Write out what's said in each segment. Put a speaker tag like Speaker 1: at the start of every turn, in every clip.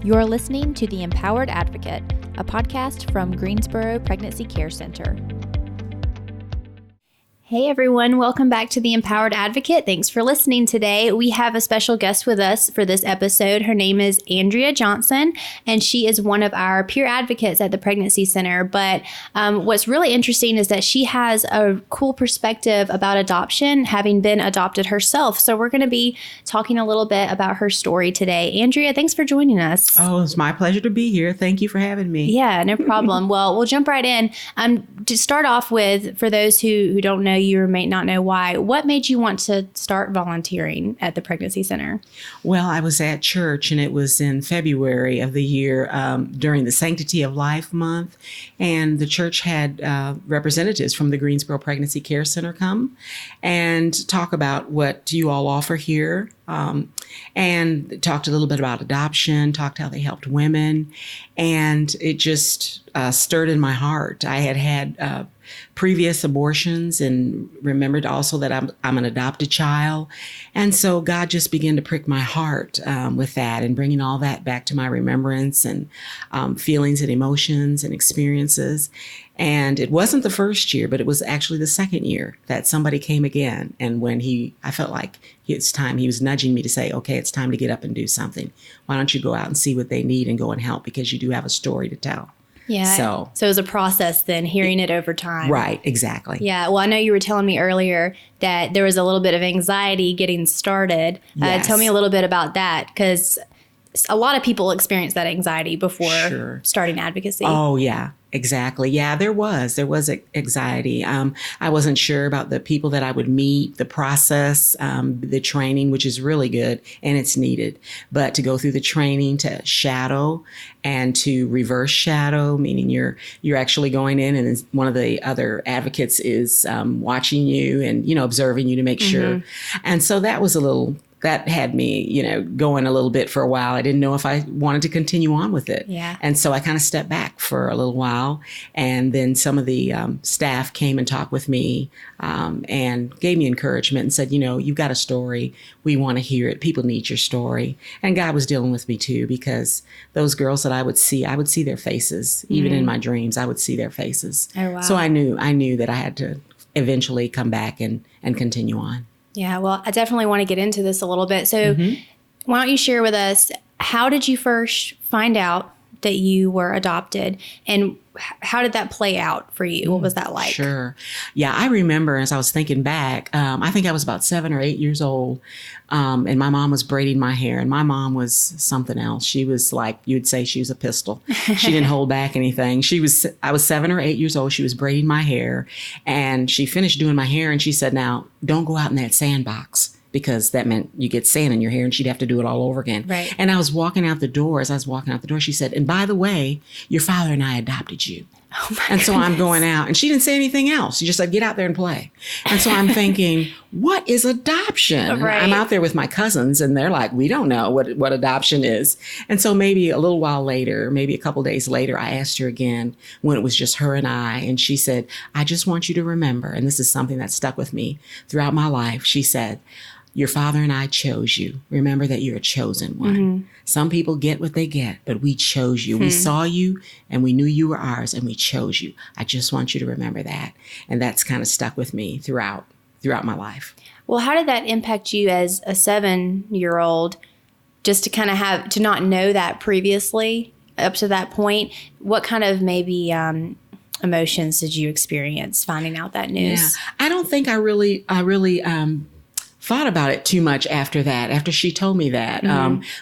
Speaker 1: You're listening to The Empowered Advocate, a podcast from Greensboro Pregnancy Care Center. Hey everyone, welcome back to The Empowered Advocate. Thanks for listening today. We have a special guest with us for this episode. Her name is Andrea Johnson, and she is one of our peer advocates at the Pregnancy Center. But what's really interesting is that she has a cool perspective about adoption, having been adopted herself. So we're going to be talking a little bit about her story today. Andrea, thanks for joining us.
Speaker 2: Oh, it's my pleasure to be here. Thank you for having me.
Speaker 1: Yeah, no problem. Well, we'll jump right in. To start off with, for those who don't know you or may not know why, what made you want to start volunteering at the Pregnancy Center?
Speaker 2: Well, I was at church, and it was in February of the year during the Sanctity of Life month, and the church had representatives from the Greensboro Pregnancy Care Center come and talk about what you all offer here. And talked a little bit about adoption, talked how they helped women, and it just stirred in my heart. I had previous abortions and remembered also that I'm an adopted child. And so God just began to prick my heart with that and bringing all that back to my remembrance and feelings and emotions and experiences. And it wasn't the first year, but it was actually the second year that somebody came again. And when I felt like it's time, he was nudging me to say, okay, it's time to get up and do something. Why don't you go out and see what they need and go and help, because you do have a story to tell.
Speaker 1: Yeah. So it was a process then, hearing it over time.
Speaker 2: Right, exactly.
Speaker 1: Yeah. Well, I know you were telling me earlier that there was a little bit of anxiety getting started.
Speaker 2: Yes.
Speaker 1: Tell me a little bit about that, because a lot of people experience that anxiety before starting advocacy.
Speaker 2: Oh, yeah. Exactly. Yeah, there was anxiety. I wasn't sure about the people that I would meet, the process, the training, which is really good and it's needed. But to go through the training to shadow and to reverse shadow, meaning you're actually going in and one of the other advocates is watching you and, observing you to make sure. And so that had me, going a little bit for a while. I didn't know if I wanted to continue on with it.
Speaker 1: Yeah.
Speaker 2: And so I kind of stepped back for a little while. And then some of the staff came and talked with me and gave me encouragement and said, you've got a story. We want to hear it. People need your story. And God was dealing with me too, because those girls that I would see their faces. Even in my dreams, I would see their faces.
Speaker 1: Oh, wow.
Speaker 2: So I knew that I had to eventually come back and continue on.
Speaker 1: Yeah, well, I definitely want to get into this a little bit. So why don't you share with us, how did you first find out that you were adopted, and how did that play out for you? What was that like?
Speaker 2: Sure. Yeah, I remember as I was thinking back, I think I was about 7 or 8 years old, and my mom was braiding my hair, and my mom was something else. She was like, you'd say she was a pistol. She didn't hold back anything. I was 7 or 8 years old. She was braiding my hair, and she finished doing my hair, and she said, now, don't go out in that sandbox, because that meant you get sand in your hair and she'd have to do it all over again.
Speaker 1: Right.
Speaker 2: And I was walking out the door. As I was walking out the door, she said, and by the way, your father and I adopted you.
Speaker 1: Oh my
Speaker 2: and so
Speaker 1: goodness.
Speaker 2: I'm going out, and she didn't say anything else. She just said, get out there and play. And so I'm thinking, what is adoption?
Speaker 1: Right.
Speaker 2: I'm out there with my cousins, and they're like, we don't know what adoption is. And so maybe a little while later, maybe a couple days later, I asked her again when it was just her and I. And she said, I just want you to remember, and this is something that stuck with me throughout my life. She said, your father and I chose you. Remember that you're a chosen one. Some people get what they get, but we chose you. We saw you and we knew you were ours, and we chose you. I just want you to remember that. And that's kind of stuck with me throughout my life.
Speaker 1: Well, how did that impact you as a 7-year-old, just to kind of to not know that previously up to that point? What kind of maybe emotions did you experience finding out that news?
Speaker 2: Yeah, I don't think I really thought about it too much after that, after she told me that.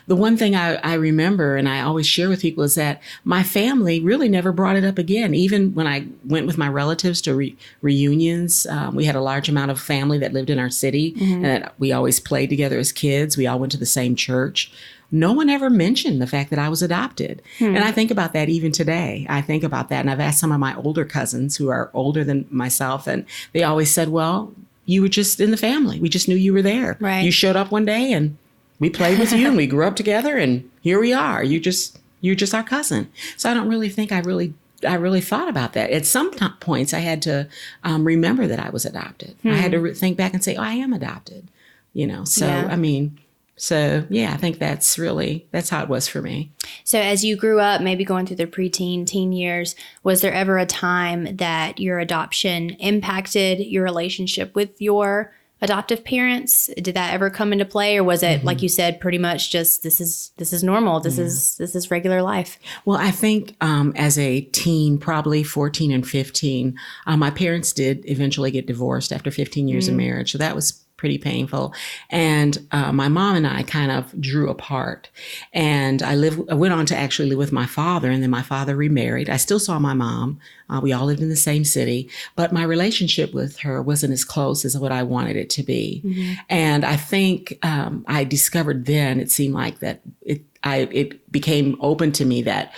Speaker 2: The one thing I remember, and I always share with people, is that my family really never brought it up again. Even when I went with my relatives to reunions, we had a large amount of family that lived in our city, and that we always played together as kids. We all went to the same church. No one ever mentioned the fact that I was adopted. And I think about that even today. I think about that. And I've asked some of my older cousins who are older than myself, and they always said, well, you were just in the family. We just knew you were there.
Speaker 1: Right.
Speaker 2: You showed up one day and we played with you and we grew up together, and here we are. You're just our cousin. So I don't really think I really thought about that. At some points I had to remember that I was adopted. I had to think back and say, oh, I am adopted. So,
Speaker 1: Yeah.
Speaker 2: I mean, So, yeah, I think that's how it was for me.
Speaker 1: So as you grew up, maybe going through the preteen, teen years, was there ever a time that your adoption impacted your relationship with your adoptive parents? Did that ever come into play, or was it, like you said, pretty much just this is normal, this is regular life?
Speaker 2: Well, I think as a teen, probably 14 and 15, my parents did eventually get divorced after 15 years of marriage. So that was pretty painful. And my mom and I kind of drew apart. And I went on to actually live with my father, and then my father remarried. I still saw my mom. We all lived in the same city, but my relationship with her wasn't as close as what I wanted it to be. And I think I discovered then, it seemed like that it became open to me that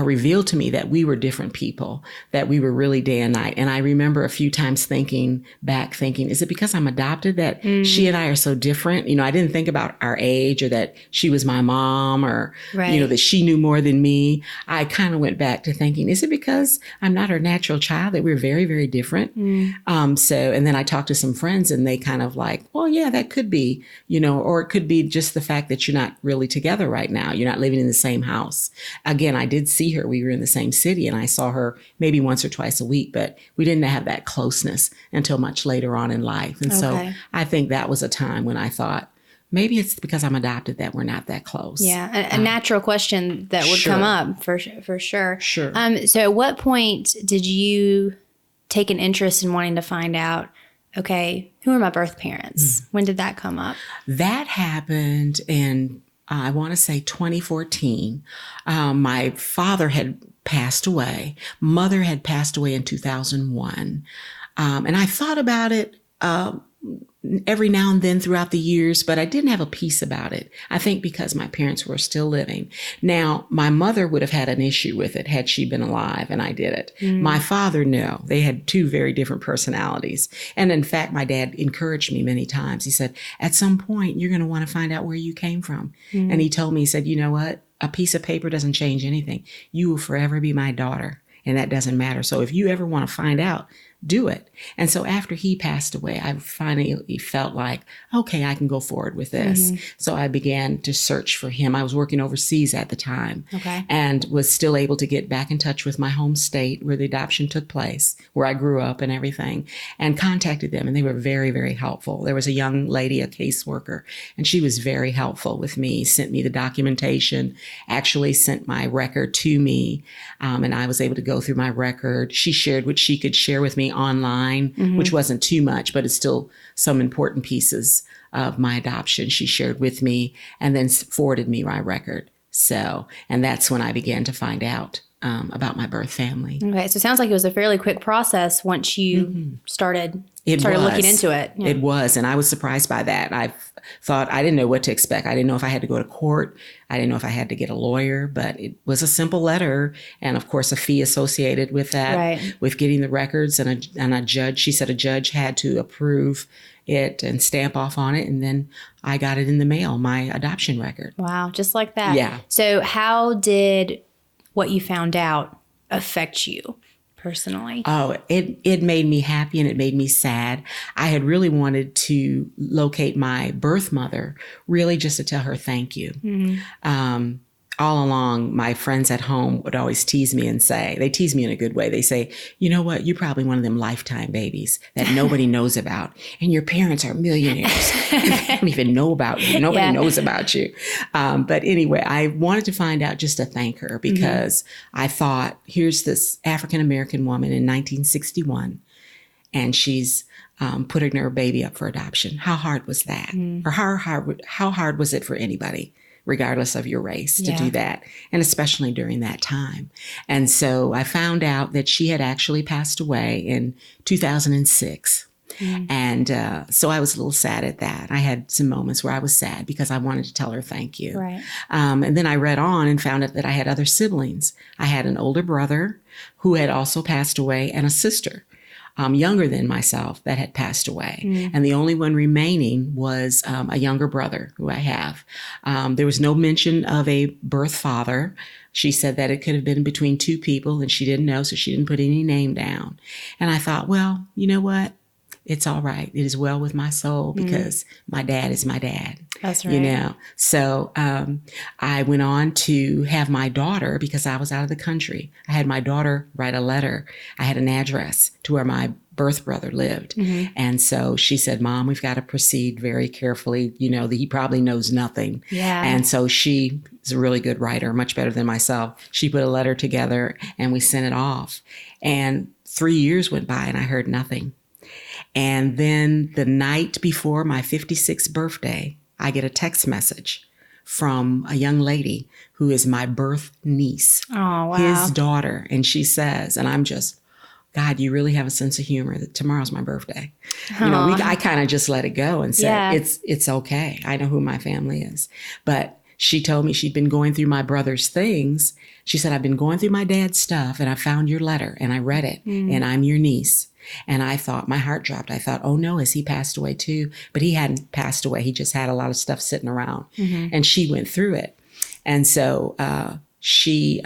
Speaker 2: revealed to me that we were different people, that we were really day and night. And I remember a few times thinking, is it because I'm adopted that she and I are so different? You know, I didn't think about our age, or that she was my mom, or, you know, that she knew more than me. I kind of went back to thinking, is it because I'm not her natural child, that we're very, very different? And then I talked to some friends, and they kind of like, well, yeah, that could be, you know, or it could be just the fact that you're not really together right now. You're not living in the same house. Again, I did see her. We were in the same city, and I saw her maybe once or twice a week, but we didn't have that closeness until much later on in life. And so I think that was a time when I thought, maybe it's because I'm adopted that we're not that close.
Speaker 1: Yeah, a natural question that would come up for sure.
Speaker 2: Sure.
Speaker 1: So at what point did you take an interest in wanting to find out, okay, who are my birth parents? When did that come up?
Speaker 2: That happened in, I want to say 2014. My father had passed away. Mother had passed away in 2001. And I thought about it every now and then throughout the years, but I didn't have a peace about it. I think because my parents were still living. Now, my mother would have had an issue with it had she been alive and I did it. My father, no. They had two very different personalities. And in fact, my dad encouraged me many times. He said, at some point, you're going to want to find out where you came from. And he told me, he said, you know what? A piece of paper doesn't change anything. You will forever be my daughter. And that doesn't matter. So if you ever want to find out, do it. And so after he passed away, I finally felt like, okay, I can go forward with this. So I began to search for him. I was working overseas at the time and was still able to get back in touch with my home state where the adoption took place, where I grew up and everything, and contacted them. And they were very, very helpful. There was a young lady, a caseworker, and she was very helpful with me, sent me the documentation, actually sent my record to me. And I was able to go through my record. She shared what she could share with me online, which wasn't too much, but it's still some important pieces of my adoption she shared with me, and then forwarded me my record. So, and that's when I began to find out about my birth family.
Speaker 1: Okay, so it sounds like it was a fairly quick process once you started looking into it. Yeah.
Speaker 2: It was, and I was surprised by that. I thought, I didn't know what to expect. I didn't know if I had to go to court. I didn't know if I had to get a lawyer, but it was a simple letter, and of course a fee associated with that, with getting the records, and a judge. She said a judge had to approve it and stamp off on it, and then I got it in the mail, my adoption record.
Speaker 1: Wow, just like that.
Speaker 2: Yeah.
Speaker 1: So how did what you found out affect you personally?
Speaker 2: Oh, it made me happy and it made me sad. I had really wanted to locate my birth mother, really just to tell her thank you. All along, my friends at home would always tease me and say, they tease me in a good way. They say, you know what? You're probably one of them lifetime babies that nobody knows about. And your parents are millionaires. They don't even know about you. Nobody knows about you. But anyway, I wanted to find out just to thank her, because I thought, here's this African-American woman in 1961, and she's putting her baby up for adoption. How hard was that? Or how hard was it for anybody, regardless of your race, to do that, and especially during that time? And so I found out that she had actually passed away in 2006. And so I was a little sad at that. I had some moments where I was sad because I wanted to tell her thank you.
Speaker 1: Right.
Speaker 2: And then I read on and found out that I had other siblings. I had an older brother who had also passed away, and a sister younger than myself that had passed away. And the only one remaining was a younger brother who I have. There was no mention of a birth father. She said that it could have been between two people, and she didn't know, so she didn't put any name down. And I thought, well, you know what? it's all right. It is well with my soul because my dad is my dad.
Speaker 1: That's right.
Speaker 2: So I went on to have my daughter, because I was out of the country. I had my daughter write a letter. I had an address to where my birth brother lived. And so she said, Mom, we've got to proceed very carefully. That he probably knows nothing.
Speaker 1: Yeah.
Speaker 2: And so she is a really good writer, much better than myself. She put a letter together and we sent it off. And 3 years went by and I heard nothing. And then the night before my 56th birthday, I get a text message from a young lady who is my birth niece, his daughter. And she says, and I'm just, God, you really have a sense of humor that tomorrow's my birthday. I kind of just let it go and said, it's okay. I know who my family is. But she told me she'd been going through my brother's things. She said, I've been going through my dad's stuff and I found your letter and I read it and I'm your niece. And I thought, my heart dropped. I thought, oh no, has he passed away too? But he hadn't passed away. He just had a lot of stuff sitting around. And she went through it. And so she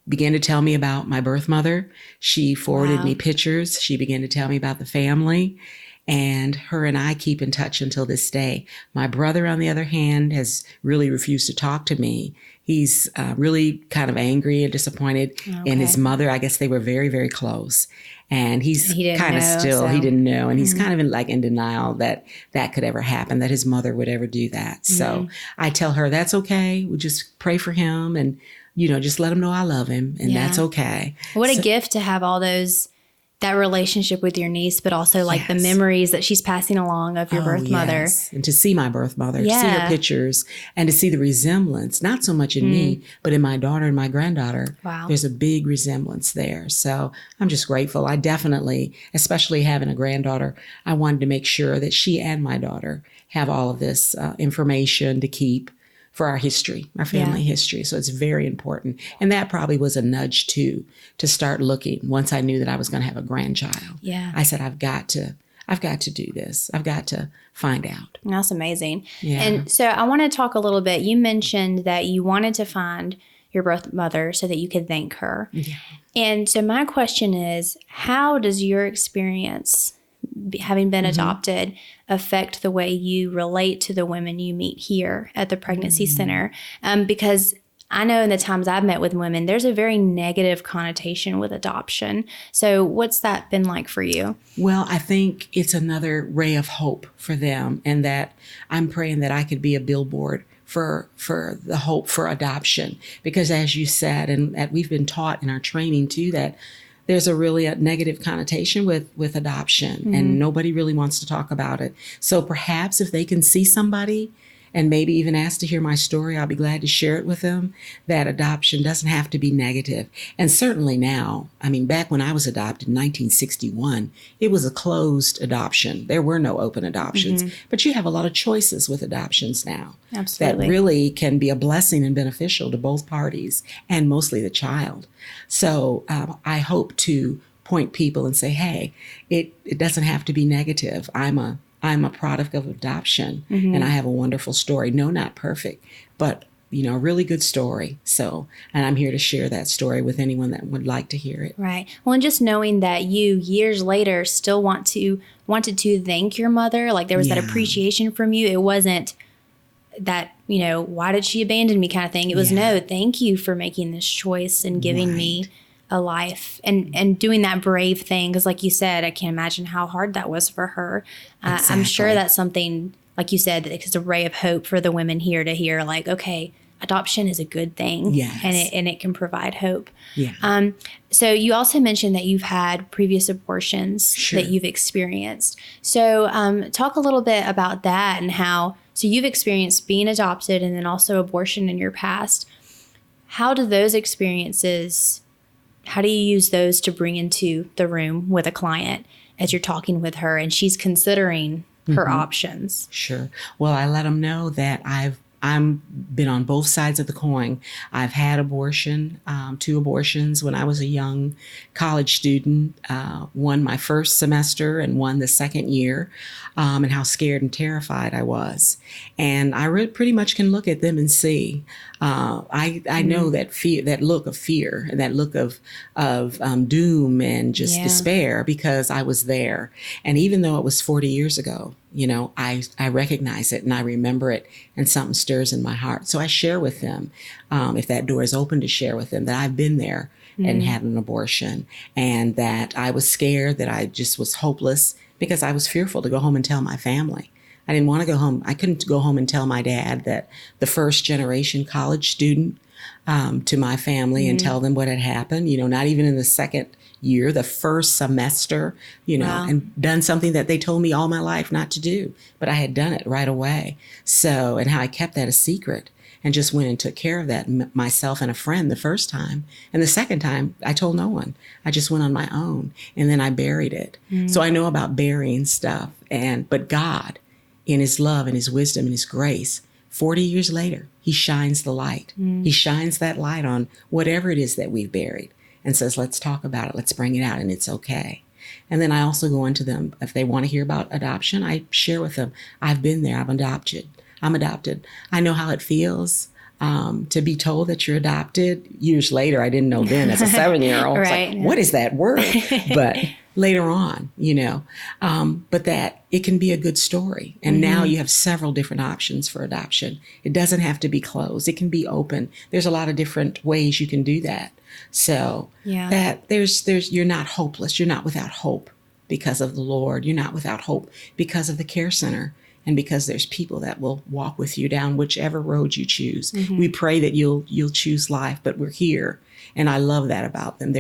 Speaker 2: began to tell me about my birth mother. She forwarded me pictures. She began to tell me about the family. And her and I keep in touch until this day. My brother, on the other hand, has really refused to talk to me. He's really kind of angry and disappointed in his mother. I guess they were very, very close. And he didn't know. And he's kind of in denial that could ever happen, that his mother would ever do that. So I tell her, that's okay. We just pray for him and, just let him know I love him and that's okay.
Speaker 1: What a gift to have all that relationship with your niece, but also the memories that she's passing along of your birth mother.
Speaker 2: And to see my birth mother, to see her pictures and to see the resemblance, not so much in me, but in my daughter and my granddaughter.
Speaker 1: Wow.
Speaker 2: There's a big resemblance there. So I'm just grateful. I definitely, especially having a granddaughter, I wanted to make sure that she and my daughter have all of this information to keep for our history, our family history. So it's very important. And that probably was a nudge too, to start looking once I knew that I was going to have a grandchild.
Speaker 1: Yeah.
Speaker 2: I said, I've got to do this. I've got to find out.
Speaker 1: That's amazing.
Speaker 2: Yeah.
Speaker 1: And so I want to talk a little bit. You mentioned that you wanted to find your birth mother so that you could thank her.
Speaker 2: Yeah.
Speaker 1: And so my question is, how does your experience, having been adopted, affect the way you relate to the women you meet here at the pregnancy center? Because I know in the times I've met with women, there's a very negative connotation with adoption. So what's that been like for you?
Speaker 2: Well, I think it's another ray of hope for them, and that I'm praying that I could be a billboard for the hope for adoption. Because as you said, and we've been taught in our training too, that there's a negative connotation with adoption, and nobody really wants to talk about it. So perhaps if they can see somebody and maybe even ask to hear my story, I'll be glad to share it with them, that adoption doesn't have to be negative. And certainly now, back when I was adopted in 1961, it was a closed adoption. There were no open adoptions, but you have a lot of choices with adoptions now.
Speaker 1: Absolutely.
Speaker 2: That really can be a blessing and beneficial to both parties and mostly the child. So I hope to point people and say, hey, it doesn't have to be negative. I'm a product of adoption, and I have a wonderful story. No, not perfect, but a really good story. So, and I'm here to share that story with anyone that would like to hear it.
Speaker 1: Right. Well, and just knowing that you years later still wanted to thank your mother, there was that appreciation from you. It wasn't that, why did she abandon me kind of thing. It was, no, thank you for making this choice and giving me a life and doing that brave thing. Because like you said, I can't imagine how hard that was for her.
Speaker 2: Exactly.
Speaker 1: I'm sure that's something, like you said, it's a ray of hope for the women here to hear, okay, adoption is a good thing.
Speaker 2: Yes.
Speaker 1: And it can provide hope.
Speaker 2: Yeah.
Speaker 1: So you also mentioned that you've had previous abortions that you've experienced. So talk a little bit about that and how, so you've experienced being adopted and then also abortion in your past. How do those experiences, how do you use those to bring into the room with a client as you're talking with her and she's considering her options?
Speaker 2: Sure. Well, I let them know that I've I'm been on both sides of the coin. I've had abortion, 2 abortions when I was a young college student, one my first semester and one the second year, and how scared and terrified I was. And I pretty much can look at them and see. I know that fear, that look of fear, and that look of doom and just despair, because I was there. And even though it was 40 years ago, I recognize it and I remember it, and something stirs in my heart. So I share with them, if that door is open, to share with them that I've been there and had an abortion, and that I was scared, that I just was hopeless, because I was fearful to go home and tell my family. I didn't want to go home. I couldn't go home and tell my dad, that the first generation college student, to my family, and tell them what had happened, not even in the second year, the first semester, and done something that they told me all my life not to do, but I had done it right away. So, and how I kept that a secret and just went and took care of that myself and a friend the first time. And the second time, I told no one. I just went on my own, and then I buried it. So I know about burying stuff, but God, in his love and his wisdom and his grace, 40 years later, he shines the light. He shines that light on whatever it is that we've buried, and says, let's talk about it. Let's bring it out, and it's okay. And then I also go into them, if they want to hear about adoption, I share with them, I've been there. I'm adopted. I know how it feels to be told that you're adopted. Years later, I didn't know then as a 7-year-old.
Speaker 1: Right.
Speaker 2: I was like, what is that word? But later on, but that it can be a good story. And now you have several different options for adoption. It doesn't have to be closed. It can be open. There's a lot of different ways you can do that. So that you're not hopeless. You're not without hope because of the Lord. You're not without hope because of the care center, and because there's people that will walk with you down whichever road you choose. We pray that you'll choose life, but we're here. And I love that about them.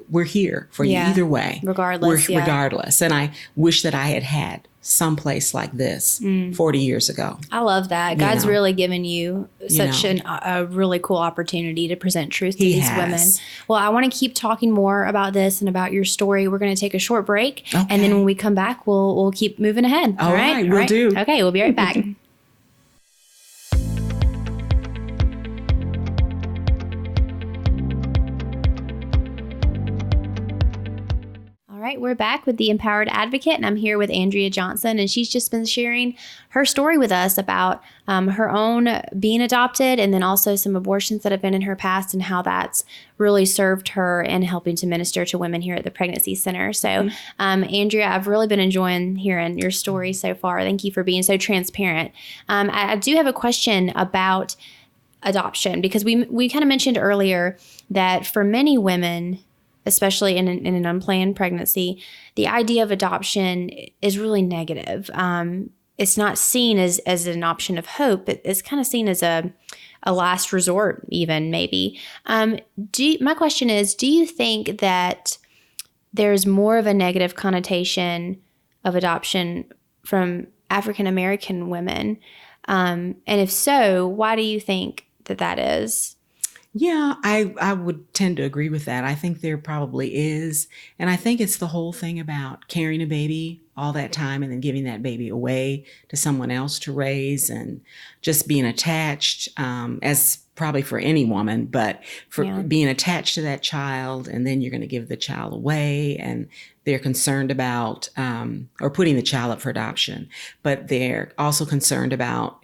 Speaker 2: We're here for you either way.
Speaker 1: Regardless.
Speaker 2: Regardless. And I wish that I had someplace like this 40 years ago.
Speaker 1: I love that. God's really given you such a really cool opportunity to present truth to these women. Well, I want to keep talking more about this and about your story. We're going to take a short break. Okay. And then when we come back, we'll keep moving ahead.
Speaker 2: All right. We'll do.
Speaker 1: Okay. We'll be right back. All right, we're back with the Empowered Advocate, and I'm here with Andrea Johnson, and she's just been sharing her story with us about her own being adopted, and then also some abortions that have been in her past, and how that's really served her in helping to minister to women here at the Pregnancy Center. So, Andrea, I've really been enjoying hearing your story so far. Thank you for being so transparent. I do have a question about adoption, because we kind of mentioned earlier that for many women, especially in an unplanned pregnancy, the idea of adoption is really negative. It's not seen as an option of hope. It's kind of seen as a last resort, even maybe. My question is, do you think that there's more of a negative connotation of adoption from African American women? And if so, why do you think that is?
Speaker 2: Yeah, I would tend to agree with that. I think there probably is. And I think it's the whole thing about carrying a baby all that time and then giving that baby away to someone else to raise, and just being attached, as probably for any woman, but for being attached to that child, and then you're going to give the child away, and they're concerned about, or putting the child up for adoption, but they're also concerned about,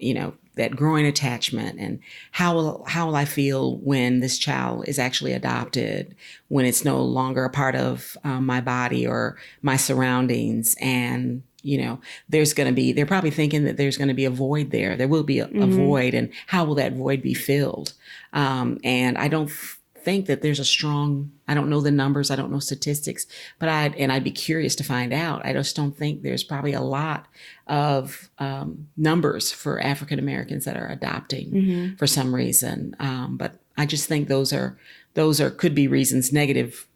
Speaker 2: that growing attachment, and how will I feel when this child is actually adopted, when it's no longer a part of my body or my surroundings. And, they're probably thinking that there's going to be a void there. There will be a void, and how will that void be filled? And I don't think that there's I don't know the numbers, I don't know statistics, but I'd be curious to find out. I just don't think there's probably a lot of numbers for African Americans that are adopting for some reason. But I just think those could be reasons, negative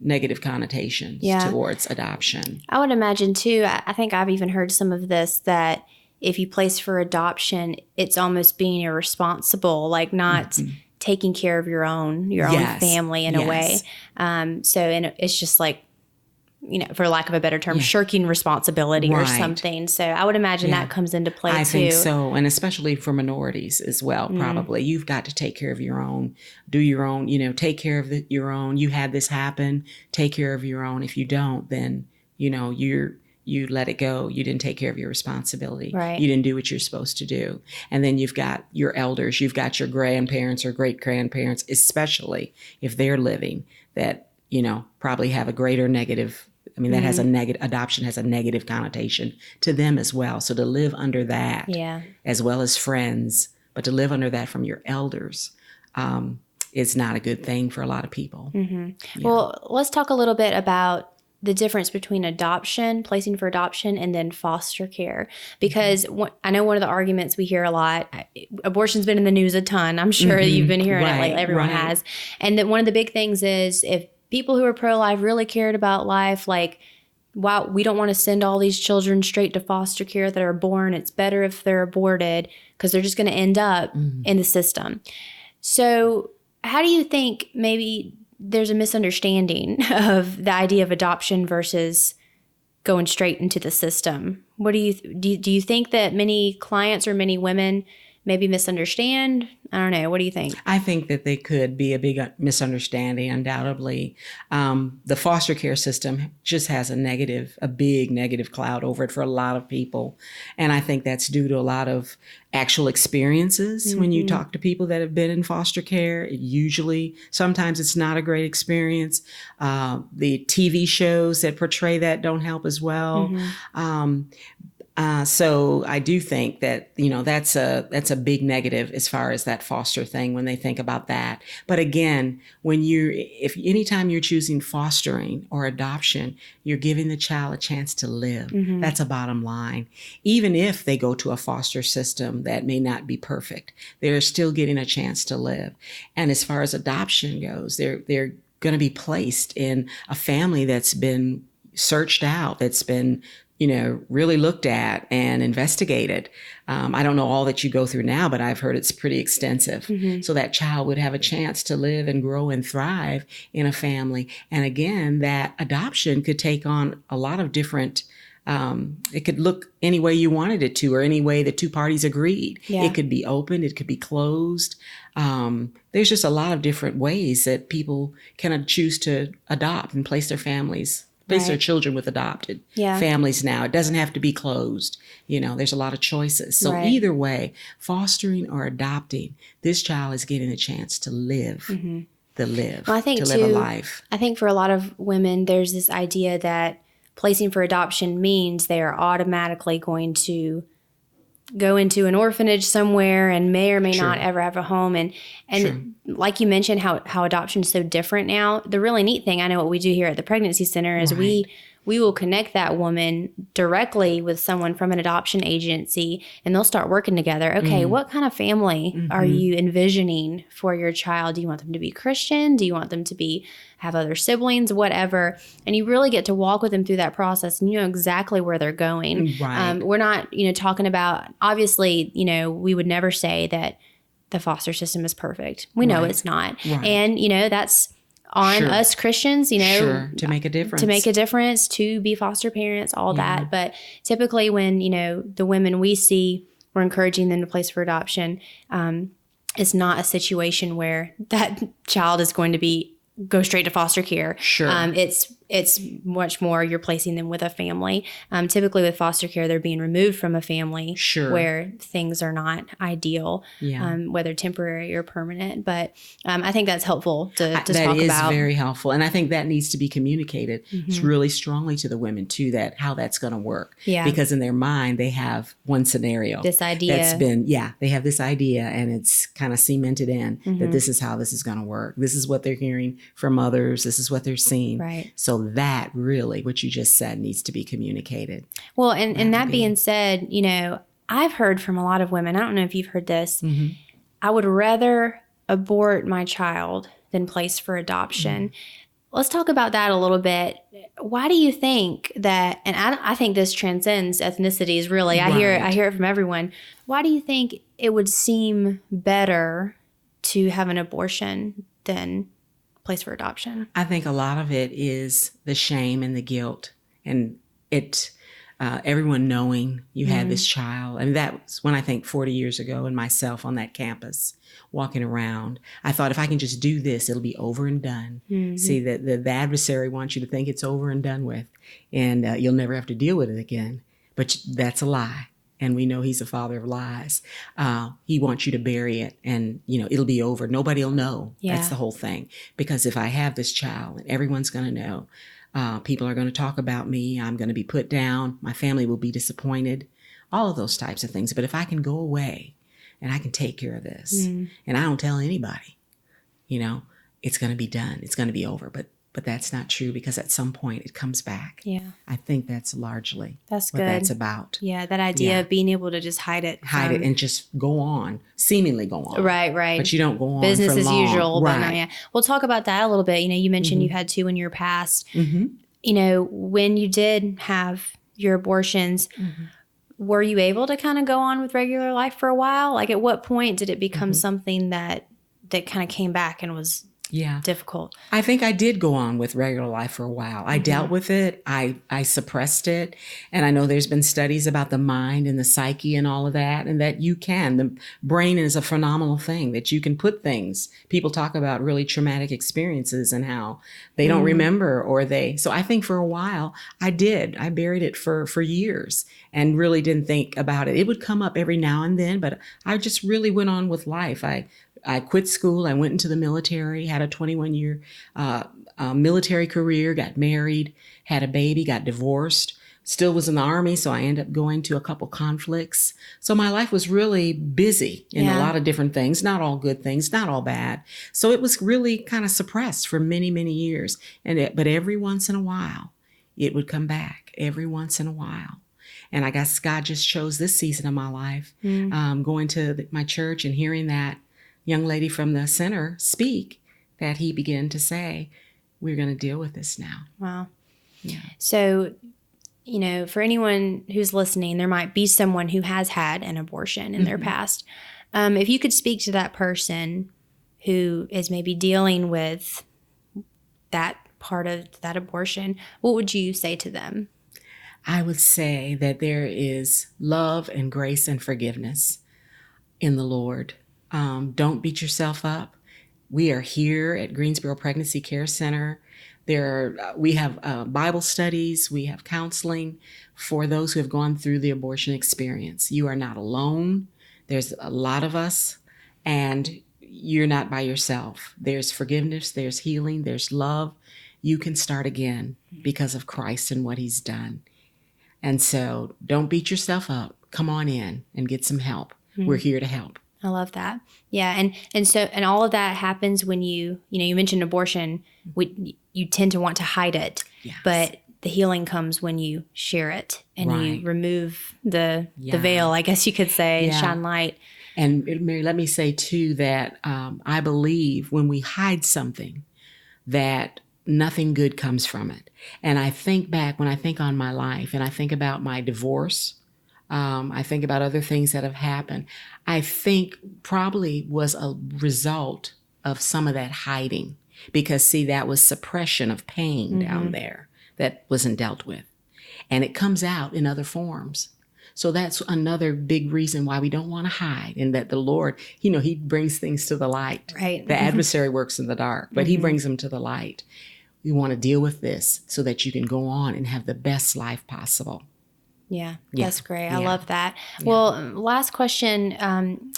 Speaker 2: connotations towards adoption.
Speaker 1: I would imagine too, I think I've even heard some of this, that if you place for adoption, it's almost being irresponsible, like not taking care of your own family in a way. And it's just like, for lack of a better term, shirking responsibility or something. So I would imagine that comes into play too.
Speaker 2: I think so. And especially for minorities as well, probably. You've got to take care of your own, do your own, take care of your own. You had this happen, take care of your own. If you don't, then, you let it go. You didn't take care of your responsibility.
Speaker 1: Right.
Speaker 2: You didn't do what you're supposed to do. And then you've got your elders, you've got your grandparents or great grandparents, especially if they're living, that, probably have a greater negative. That has a negative, adoption has a negative connotation to them as well. So to live under that, as well as friends, but to live under that from your elders, is not a good thing for a lot of people.
Speaker 1: Yeah. Well, let's talk a little bit about the difference between adoption, placing for adoption, and then foster care. Because I know one of the arguments we hear a lot, abortion's been in the news a ton. I'm sure you've been hearing it lately. Everyone has. And that one of the big things is if people who are pro-life really cared about life, like, wow, we don't want to send all these children straight to foster care that are born. It's better if they're aborted because they're just going to end up in the system. So how do you think maybe there's a misunderstanding of the idea of adoption versus going straight into the system? What do you think that many clients or many women maybe misunderstand? I don't know. What do you think?
Speaker 2: I think that they could be a big misunderstanding, undoubtedly. The foster care system just has a big negative cloud over it for a lot of people. And I think that's due to a lot of actual experiences. When you talk to people that have been in foster care, sometimes it's not a great experience. The TV shows that portray that don't help as well. So I do think that, that's a big negative as far as that foster thing when they think about that. But again, anytime you're choosing fostering or adoption, you're giving the child a chance to live. That's a bottom line. Even if they go to a foster system that may not be perfect, they're still getting a chance to live. And as far as adoption goes, they're going to be placed in a family that's been searched out, that's been really looked at and investigated. I don't know all that you go through now, but I've heard it's pretty extensive. So that child would have a chance to live and grow and thrive in a family. And again, that adoption could take on a lot of different, it could look any way you wanted it to, or any way the two parties agreed. It could be open, it could be closed. There's just a lot of different ways that people can choose to adopt and place their their children with adopted families now. It doesn't have to be closed. There's a lot of choices. So either way, fostering or adopting, this child is getting a chance to live, live a life.
Speaker 1: I think for a lot of women, there's this idea that placing for adoption means they are automatically going to go into an orphanage somewhere and may or may not ever have a home. And like you mentioned, how adoption is so different now. The really neat thing, I know what we do here at the Pregnancy Center is we will connect that woman directly with someone from an adoption agency, and they'll start working together. Okay, what kind of family are you envisioning for your child? Do you want them to be Christian? Do you want them to have other siblings, whatever? And you really get to walk with them through that process, and you know exactly where they're going. We're not, talking about, obviously, we would never say that the foster system is perfect. We know it's not. And, that's on us Christians,
Speaker 2: to make a difference.
Speaker 1: To be foster parents, all that. But typically when, the women we see, we're encouraging them to place for adoption. It's not a situation where that child is going to go straight to foster care. It's much more you're placing them with a family. Typically with foster care, they're being removed from a family where things are not ideal, whether temporary or permanent. But I think that's helpful to talk about.
Speaker 2: That is very helpful. And I think that needs to be communicated really strongly to the women too, how that's going to work. Because in their mind, they have one scenario.
Speaker 1: This idea.
Speaker 2: They have this idea, and it's kind of cemented in that this is how this is going to work. This is what they're hearing from others. This is what they're seeing. So that really, what you just said, needs to be communicated.
Speaker 1: Well, and that being said, I've heard from a lot of women, I don't know if you've heard this, I would rather abort my child than place for adoption. Let's talk about that a little bit. Why do you think that, and I think this transcends ethnicities really, I hear it from everyone. Why do you think it would seem better to have an abortion than place for adoption?
Speaker 2: I think a lot of it is the shame and the guilt, and everyone knowing you had this child. And that was when I think 40 years ago, and myself on that campus walking around, I thought if I can just do this, it'll be over and done. See, that the adversary wants you to think it's over and done with, and you'll never have to deal with it again. But that's a lie. And we know he's a father of lies. He wants you to bury it, and it'll be over. Nobody will know.
Speaker 1: Yeah.
Speaker 2: That's the whole thing. Because if I have this child, and everyone's going to know, people are going to talk about me. I'm going to be put down. My family will be disappointed. All of those types of things. But if I can go away and I can take care of this, and I don't tell anybody, it's going to be done. It's going to be over. But that's not true, because at some point it comes back.
Speaker 1: Yeah.
Speaker 2: I think that's largely
Speaker 1: what
Speaker 2: good. That's about.
Speaker 1: Yeah, that idea of being able to just hide it
Speaker 2: and just go on, seemingly go on.
Speaker 1: Right.
Speaker 2: But you don't go on
Speaker 1: business
Speaker 2: for
Speaker 1: as
Speaker 2: long.
Speaker 1: usual.
Speaker 2: Right.
Speaker 1: But no, yeah. We'll talk about that a little bit. You mentioned you had 2 in your past. When you did have your abortions, were you able to kind of go on with regular life for a while? Like, at what point did it become something that kind of came back and was difficult?
Speaker 2: I think I did go on with regular life for a while. I dealt with it. I suppressed it. And I know there's been studies about the mind and the psyche and all of that, and that the brain is a phenomenal thing, that you can put things. People talk about really traumatic experiences and how they don't remember, so I think for a while I buried it for years and really didn't think about it. It would come up every now and then, but I just really went on with life. I quit school. I went into the military, had a 21-year military career, got married, had a baby, got divorced, still was in the Army. So I ended up going to a couple conflicts. So my life was really busy in a lot of different things, not all good things, not all bad. So it was really kind of suppressed for many, many years. But every once in a while, it would come back, every once in a while. And I guess God just chose this season of my life, going to my church and hearing that young lady from the center speak, that he began to say, we're going to deal with this now.
Speaker 1: Wow.
Speaker 2: Yeah.
Speaker 1: So, for anyone who's listening, there might be someone who has had an abortion in their past. If you could speak to that person who is maybe dealing with that part of that abortion, what would you say to them?
Speaker 2: I would say that there is love and grace and forgiveness in the Lord. Don't beat yourself up. We are here at Greensboro Pregnancy Care Center. We have Bible studies. We have counseling for those who have gone through the abortion experience. You are not alone. There's a lot of us, and you're not by yourself. There's forgiveness. There's healing. There's love. You can start again because of Christ and what he's done. And so don't beat yourself up. Come on in and get some help. We're here to help.
Speaker 1: I love that. Yeah. And all of that happens when you mentioned abortion, you tend to want to hide it,
Speaker 2: Yes.
Speaker 1: but the healing comes when you share it and you remove the veil, I guess you could say, and shine light.
Speaker 2: And Mary, let me say too, that I believe when we hide something, that nothing good comes from it. And I think back, when I think on my life and I think about my divorce, I think about other things that have happened, I think probably was a result of some of that hiding, because see, that was suppression of pain down there that wasn't dealt with, and it comes out in other forms. So that's another big reason why we don't want to hide, and that the Lord, he brings things to the light.
Speaker 1: Right.
Speaker 2: The adversary works in the dark, but he brings them to the light. We want to deal with this so that you can go on and have the best life possible.
Speaker 1: Yeah, that's great. I love that. Yeah. Well, last question.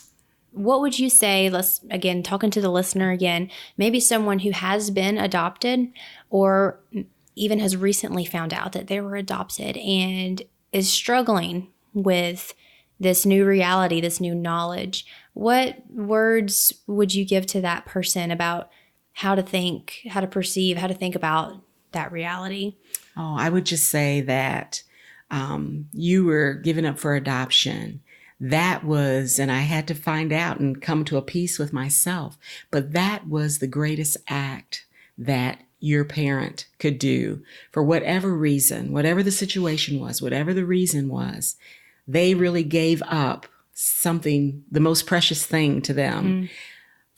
Speaker 1: What would you say, again, talking to the listener again, maybe someone who has been adopted or even has recently found out that they were adopted and is struggling with this new reality, this new knowledge. What words would you give to that person about how to think, how to perceive, how to think about that reality?
Speaker 2: Oh, I would just say that you were given up for adoption. That was, and I had to find out and come to a peace with myself, but that was the greatest act that your parent could do for whatever reason, whatever the situation was, whatever the reason was. They really gave up something, the most precious thing to them,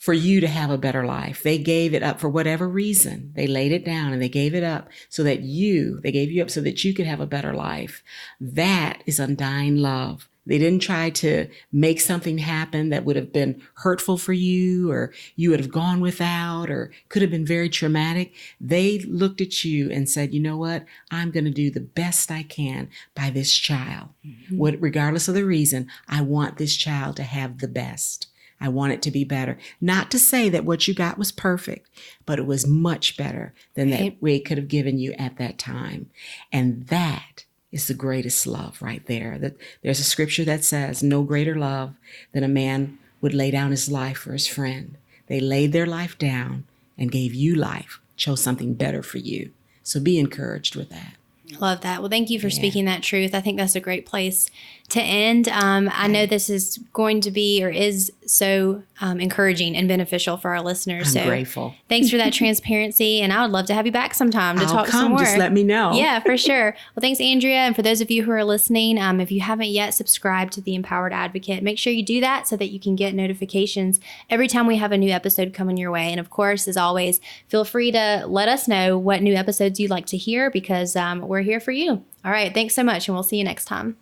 Speaker 2: for you to have a better life. They gave it up for whatever reason. They laid it down and they gave it up they gave you up so that you could have a better life. That is undying love. They didn't try to make something happen that would have been hurtful for you, or you would have gone without, or could have been very traumatic. They looked at you and said, you know what? I'm going to do the best I can by this child. Regardless of the reason, I want this child to have the best. I want it to be better. Not to say that what you got was perfect, but it was much better than that we could have given you at that time. And that is the greatest love right there. That there's a scripture that says, no greater love than a man would lay down his life for his friend. They laid their life down and gave you life, chose something better for you. So be encouraged with that.
Speaker 1: Love that. Well, thank you for speaking that truth. I think that's a great place to end. I know this is going to be, or is so encouraging and beneficial for our listeners.
Speaker 2: I'm grateful.
Speaker 1: Thanks for that transparency. And I would love to have you back sometime to talk some more.
Speaker 2: Just let me know.
Speaker 1: Yeah, for sure. Well, thanks, Andrea. And for those of you who are listening, if you haven't yet subscribed to The Empowered Advocate, make sure you do that so that you can get notifications every time we have a new episode coming your way. And of course, as always, feel free to let us know what new episodes you'd like to hear, because we're here for you. All right. Thanks so much. And we'll see you next time.